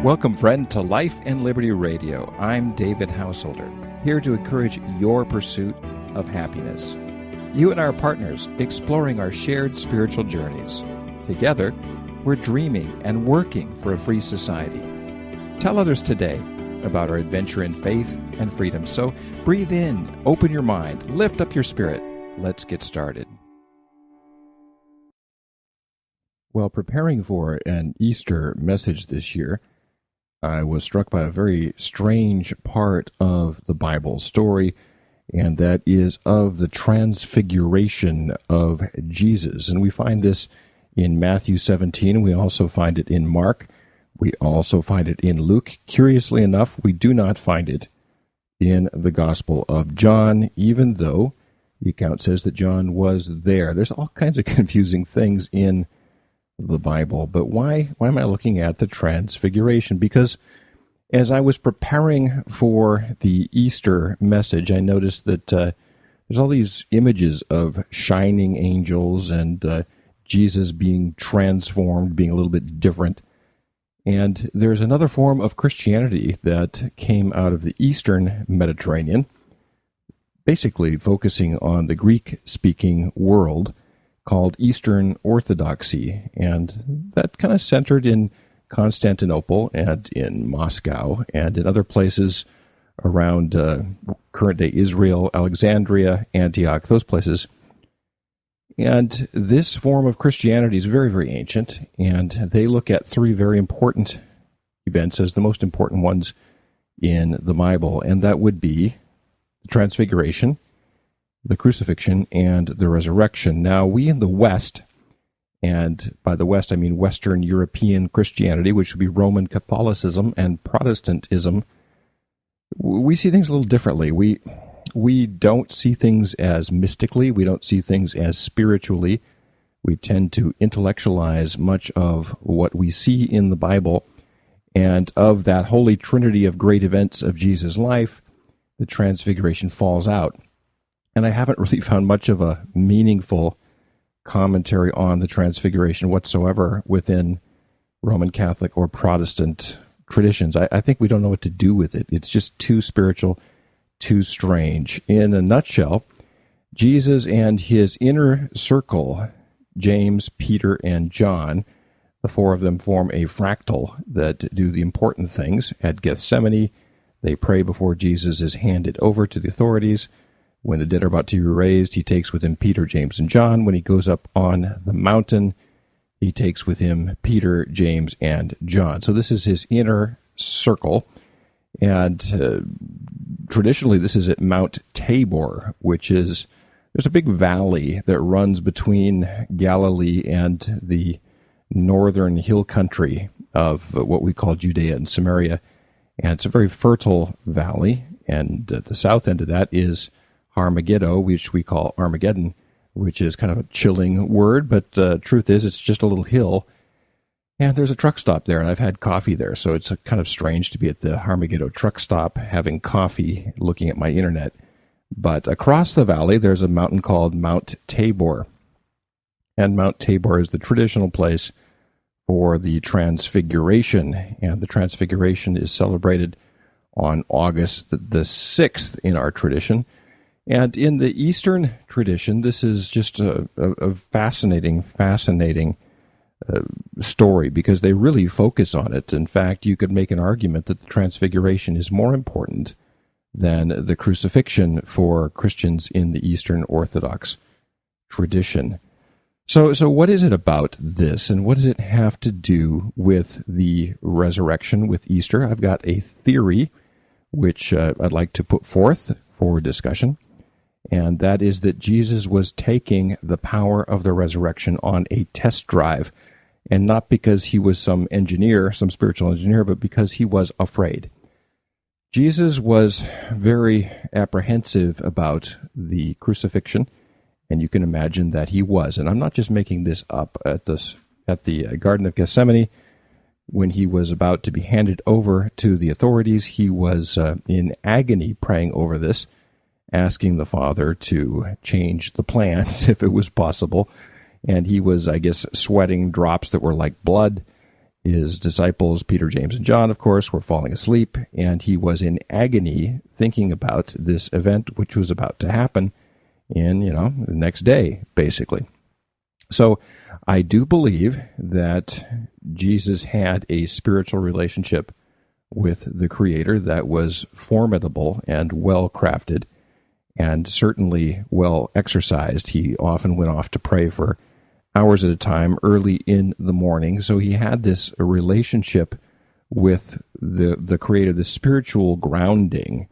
Welcome, friend, to Life and Liberty Radio. I'm David Householder, here to encourage your pursuit of happiness. You and our partners exploring our shared spiritual journeys. Together, we're dreaming and working for a free society. Tell others today about our adventure in faith and freedom. So breathe in, open your mind, lift up your spirit. Let's get started. While preparing for an Easter message this year, I was struck by a very strange part of the Bible story, and that is of the transfiguration of Jesus. And we find this in Matthew 17. We also find it in Mark. We also find it in Luke. Curiously enough, we do not find it in the Gospel of John, even though the account says that John was there. There's all kinds of confusing things in the Bible, but why am I looking at the transfiguration? Because as I was preparing for the Easter message, I noticed that there's all these images of shining angels and Jesus being transformed, being a little bit different. And there's another form of Christianity that came out of the Eastern Mediterranean, basically focusing on the Greek-speaking world, called Eastern Orthodoxy, and that kind of centered in Constantinople and in Moscow and in other places around current-day Israel, Alexandria, Antioch, those places. And this form of Christianity is very, very ancient, and they look at three very important events as the most important ones in the Bible, and that would be the Transfiguration, the crucifixion, and the resurrection. Now, we in the West, and by the West I mean Western European Christianity, which would be Roman Catholicism and Protestantism, we see things a little differently. We don't see things as mystically. We don't see things as spiritually. We tend to intellectualize much of what we see in the Bible, and of that holy trinity of great events of Jesus' life, the Transfiguration falls out. And I haven't really found much of a meaningful commentary on the Transfiguration whatsoever within Roman Catholic or Protestant traditions. I think we don't know what to do with it. It's just too spiritual, too strange. In a nutshell, Jesus and his inner circle, James, Peter, and John, the four of them form a fractal that do the important things. At Gethsemane, they pray before Jesus is handed over to the authorities. When the dead are about to be raised, he takes with him Peter, James, and John. When he goes up on the mountain, he takes with him Peter, James, and John. So this is his inner circle. And traditionally, this is at Mount Tabor, which is, there's a big valley that runs between Galilee and the northern hill country of what we call Judea and Samaria. And it's a very fertile valley. And at the south end of that is Armageddon, which we call Armageddon, which is kind of a chilling word, but truth is it's just a little hill, and there's a truck stop there, and I've had coffee there, so it's kind of strange to be at the Armageddon truck stop having coffee, looking at my internet. But across the valley, there's a mountain called Mount Tabor, and Mount Tabor is the traditional place for the Transfiguration, and the Transfiguration is celebrated on August the 6th in our tradition. And in the Eastern tradition, this is just a fascinating story because they really focus on it. In fact, you could make an argument that the Transfiguration is more important than the crucifixion for Christians in the Eastern Orthodox tradition. So what is it about this, and what does it have to do with the resurrection, with Easter? I've got a theory which I'd like to put forth for discussion. And that is that Jesus was taking the power of the resurrection on a test drive, and not because he was some engineer, some spiritual engineer, but because he was afraid. Jesus was very apprehensive about the crucifixion, and you can imagine that he was. And I'm not just making this up. At the Garden of Gethsemane, when he was about to be handed over to the authorities, he was in agony praying over this, asking the Father to change the plans if it was possible. And he was, I guess, sweating drops that were like blood. His disciples, Peter, James, and John, of course, were falling asleep, and he was in agony thinking about this event which was about to happen in, the next day, basically. So I do believe that Jesus had a spiritual relationship with the Creator that was formidable and well-crafted and certainly well exercised. He often went off to pray for hours at a time early in the morning. So he had this relationship with the Creator, the spiritual grounding,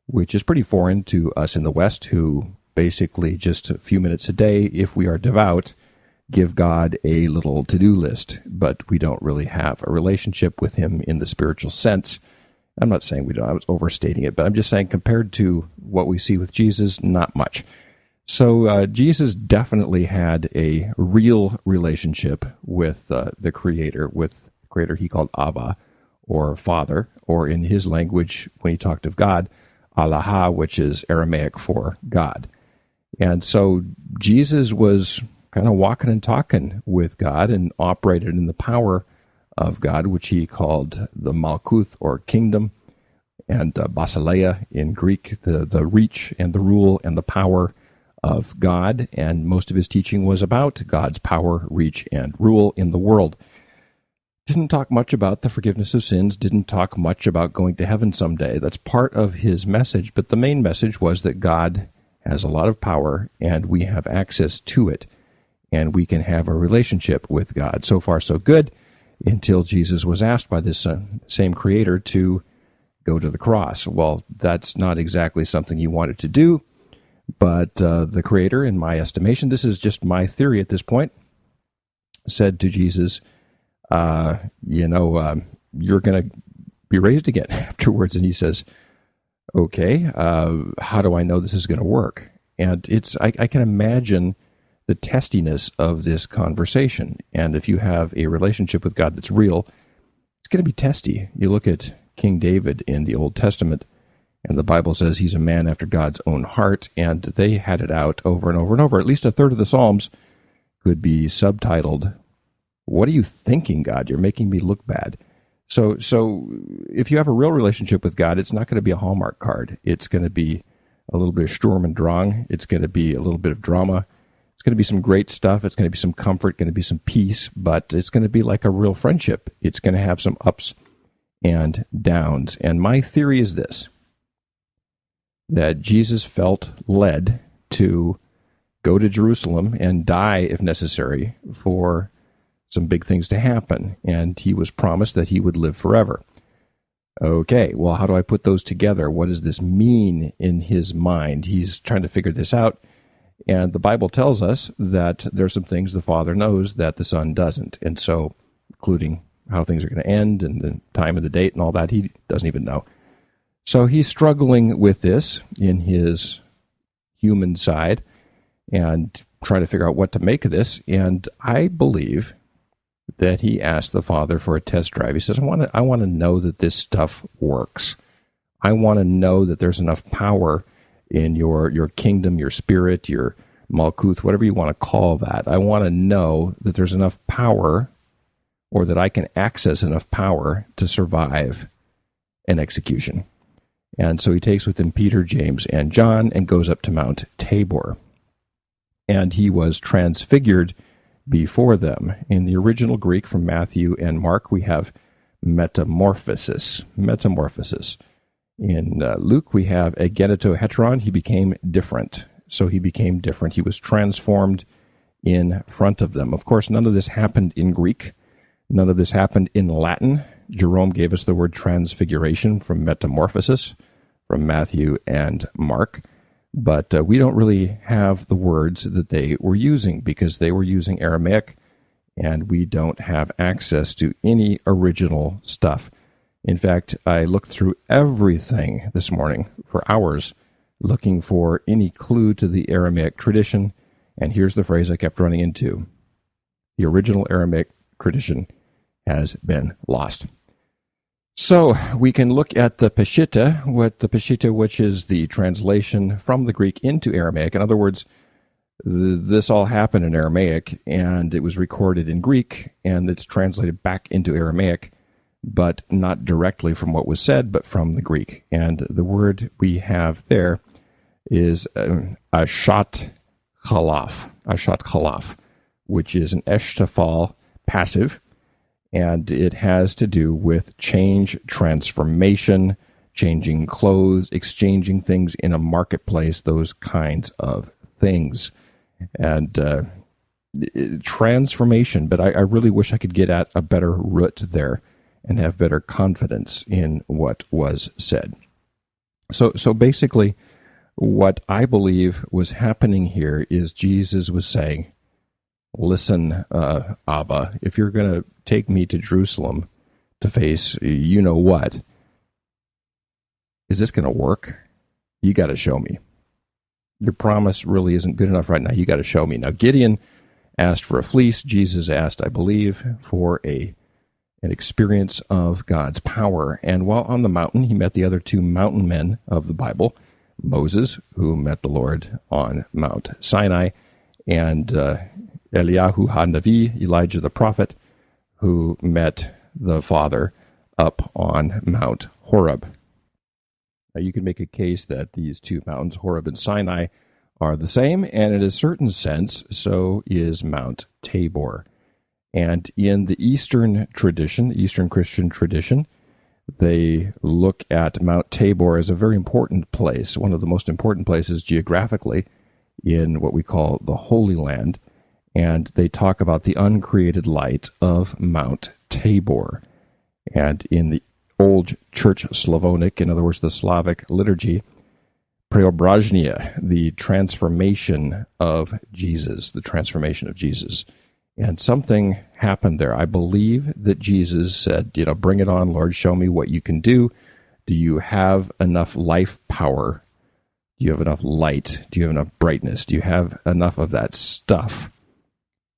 which is pretty foreign to us in the West, who basically just a few minutes a day, if we are devout, give God a little to-do list, but we don't really have a relationship with him in the spiritual sense. I'm not saying we don't, I was overstating it, but I'm just saying compared to what we see with Jesus, not much. So Jesus definitely had a real relationship with the Creator, with the Creator he called Abba, or Father, or in his language, when he talked of God, Allah, which is Aramaic for God. And so Jesus was kind of walking and talking with God and operated in the power of God, which he called the Malkuth, or kingdom, and Basileia in Greek, the reach and the rule and the power of God, and most of his teaching was about God's power, reach, and rule in the world. Didn't talk much about the forgiveness of sins, didn't talk much about going to heaven someday. That's part of his message, but the main message was that God has a lot of power, and we have access to it, and we can have a relationship with God. So far, so good, until Jesus was asked by this same Creator to go to the cross. Well, that's not exactly something he wanted to do, but the Creator, in my estimation, this is just my theory at this point, said to Jesus, you're going to be raised again afterwards. And he says, okay, how do I know this is going to work? And I can imagine the testiness of this conversation. And if you have a relationship with God that's real, it's going to be testy. You look at King David in the Old Testament, and the Bible says he's a man after God's own heart, and they had it out over and over and over. At least a third of the Psalms could be subtitled, "What are you thinking, God? You're making me look bad." So if you have a real relationship with God, it's not going to be a Hallmark card. It's going to be a little bit of Sturm und Drang. It's going to be a little bit of drama. It's going to be some great stuff. It's going to be some comfort, going to be some peace, but it's going to be like a real friendship. It's going to have some ups and downs. And my theory is this, that Jesus felt led to go to Jerusalem and die, if necessary, for some big things to happen. And he was promised that he would live forever. Okay, well, how do I put those together? What does this mean in his mind? He's trying to figure this out. And the Bible tells us that there are some things the Father knows that the Son doesn't. And so, including how things are going to end and the time and the date and all that, he doesn't even know. So he's struggling with this in his human side and trying to figure out what to make of this. And I believe that he asked the Father for a test drive. He says, I want to know that this stuff works. I want to know that there's enough power in your kingdom, your spirit, your Malkuth, whatever you want to call that. I want to know that there's enough power, or that I can access enough power to survive an execution. And so he takes with him Peter, James, and John and goes up to Mount Tabor. And he was transfigured before them. In the original Greek from Matthew and Mark, we have metamorphosis. In Luke, we have egeneto heteron. He became different. So he became different. He was transformed in front of them. Of course, none of this happened in Greek. None of this happened in Latin. Jerome gave us the word transfiguration from metamorphosis, from Matthew and Mark. But we don't really have the words that they were using, because they were using Aramaic, and we don't have access to any original stuff. In fact, I looked through everything this morning for hours looking for any clue to the Aramaic tradition, and here's the phrase I kept running into. The original Aramaic tradition has been lost. So we can look at the Peshitta, which is the translation from the Greek into Aramaic. In other words, This all happened in Aramaic, and it was recorded in Greek, and it's translated back into Aramaic, but not directly from what was said, but from the Greek. And the word we have there is ashat chalaf, which is an eshtafal passive, and it has to do with change, transformation, changing clothes, exchanging things in a marketplace, those kinds of things. And transformation, but I really wish I could get at a better root there and have better confidence in what was said. So basically, what I believe was happening here is Jesus was saying, listen, Abba, if you're going to take me to Jerusalem to face you know what, is this going to work? You got to show me. Your promise really isn't good enough right now. You got to show me. Now, Gideon asked for a fleece. Jesus asked, I believe, for an experience of God's power. And while on the mountain, he met the other two mountain men of the Bible, Moses, who met the Lord on Mount Sinai, and Eliyahu HaNavi, Elijah the prophet, who met the Father up on Mount Horeb. Now, you can make a case that these two mountains, Horeb and Sinai, are the same, and in a certain sense, so is Mount Tabor. And in the Eastern tradition, the Eastern Christian tradition, they look at Mount Tabor as a very important place, one of the most important places geographically in what we call the Holy Land, and they talk about the uncreated light of Mount Tabor. And in the Old Church Slavonic, in other words, the Slavic liturgy, Preobrazhenia, the transformation of Jesus, the transformation of Jesus. And something happened there. I believe that Jesus said, bring it on, Lord, show me what you can do. Do you have enough life power? Do you have enough light? Do you have enough brightness? Do you have enough of that stuff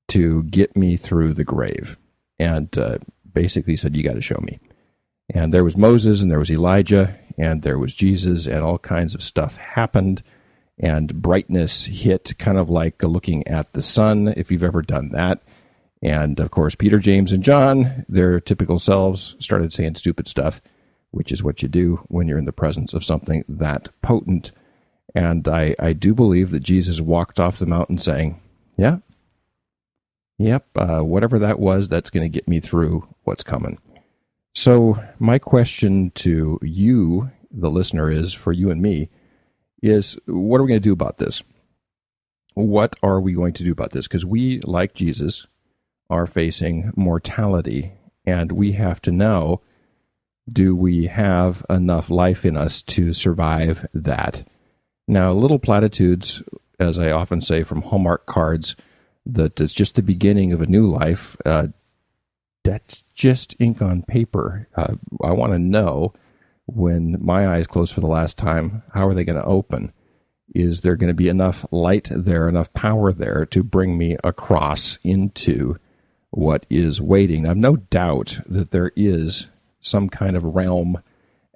to get me through the grave? And basically said, you got to show me. And there was Moses, and there was Elijah, and there was Jesus, and all kinds of stuff happened, and brightness hit, kind of like looking at the sun, if you've ever done that. And, of course, Peter, James, and John, their typical selves, started saying stupid stuff, which is what you do when you're in the presence of something that potent. And I do believe that Jesus walked off the mountain saying, whatever that was, that's going to get me through what's coming. So my question to you, the listener, is, for you and me, is what are we going to do about this? What are we going to do about this? Because we, like Jesus, are facing mortality, and we have to know, do we have enough life in us to survive that? Now, little platitudes, as I often say from Hallmark cards, that it's just the beginning of a new life, that's just ink on paper. I want to know, when my eyes close for the last time, how are they going to open? Is there going to be enough light there, enough power there to bring me across into what is waiting? I have no doubt that there is some kind of realm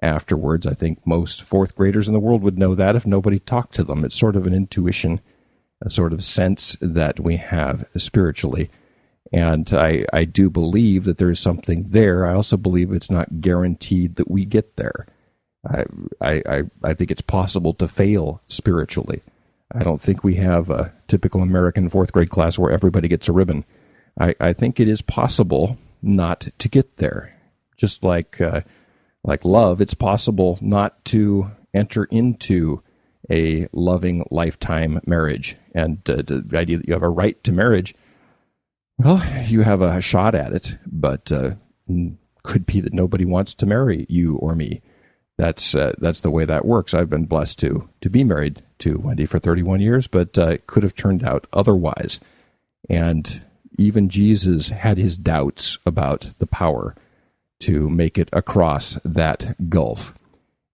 afterwards. I think most fourth graders in the world would know that if nobody talked to them. It's sort of an intuition, a sort of sense that we have spiritually. And I do believe that there is something there. I also believe it's not guaranteed that we get there. I think it's possible to fail spiritually. I don't think we have a typical American fourth grade class where everybody gets a ribbon. I think it is possible not to get there. Just like love, it's possible not to enter into a loving lifetime marriage. And the idea that you have a right to marriage, well, you have a shot at it, but could be that nobody wants to marry you or me. That's the way that works. I've been blessed to be married to Wendy for 31 years, but it could have turned out otherwise. And even Jesus had his doubts about the power to make it across that gulf.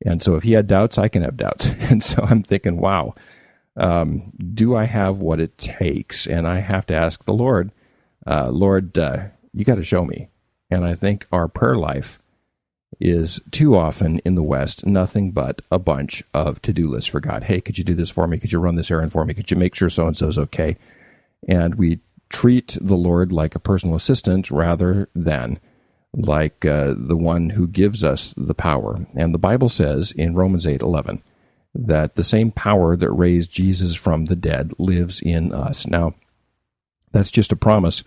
And so if he had doubts, I can have doubts. And so I'm thinking, wow, do I have what it takes? And I have to ask the Lord, Lord, you got to show me. And I think our prayer life is too often in the West nothing but a bunch of to-do lists for God. Hey, could you do this for me? Could you run this errand for me? Could you make sure so-and-so's okay? And we treat the Lord like a personal assistant rather than like the one who gives us the power. And the Bible says in Romans 8:11 that the same power that raised Jesus from the dead lives in us. Now, that's just a promise,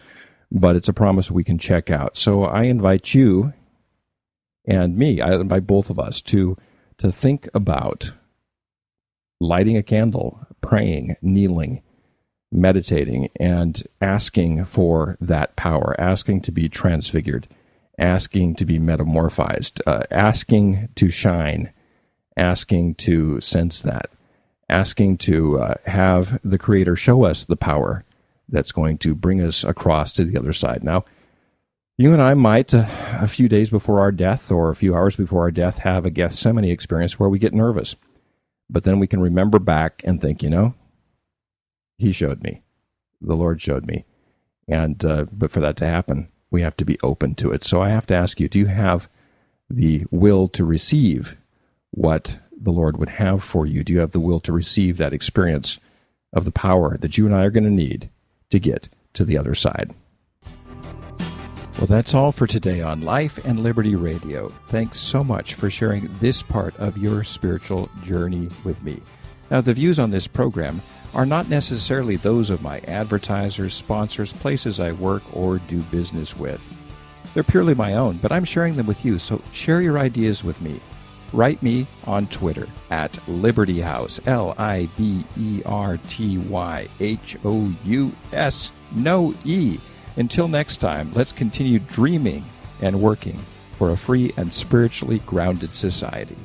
but it's a promise we can check out. So I invite you and me, I invite both of us to think about lighting a candle, praying, kneeling, meditating, and asking for that power, asking to be transfigured, asking to be metamorphized, asking to shine, asking to sense that, asking to have the Creator show us the power that's going to bring us across to the other side. Now, you and I might, a few days before our death or a few hours before our death, have a Gethsemane experience where we get nervous. But then we can remember back and think, He showed me. The Lord showed me. And but for that to happen, we have to be open to it. So I have to ask you, do you have the will to receive what the Lord would have for you? Do you have the will to receive that experience of the power that you and I are going to need to get to the other side? Well, that's all for today on Life and Liberty Radio. Thanks so much for sharing this part of your spiritual journey with me. Now, the views on this program are not necessarily those of my advertisers, sponsors, places I work or do business with. They're purely my own, but I'm sharing them with you, so share your ideas with me. Write me on Twitter at Liberty House, LIBERTYHOUS, no E. Until next time, let's continue dreaming and working for a free and spiritually grounded society.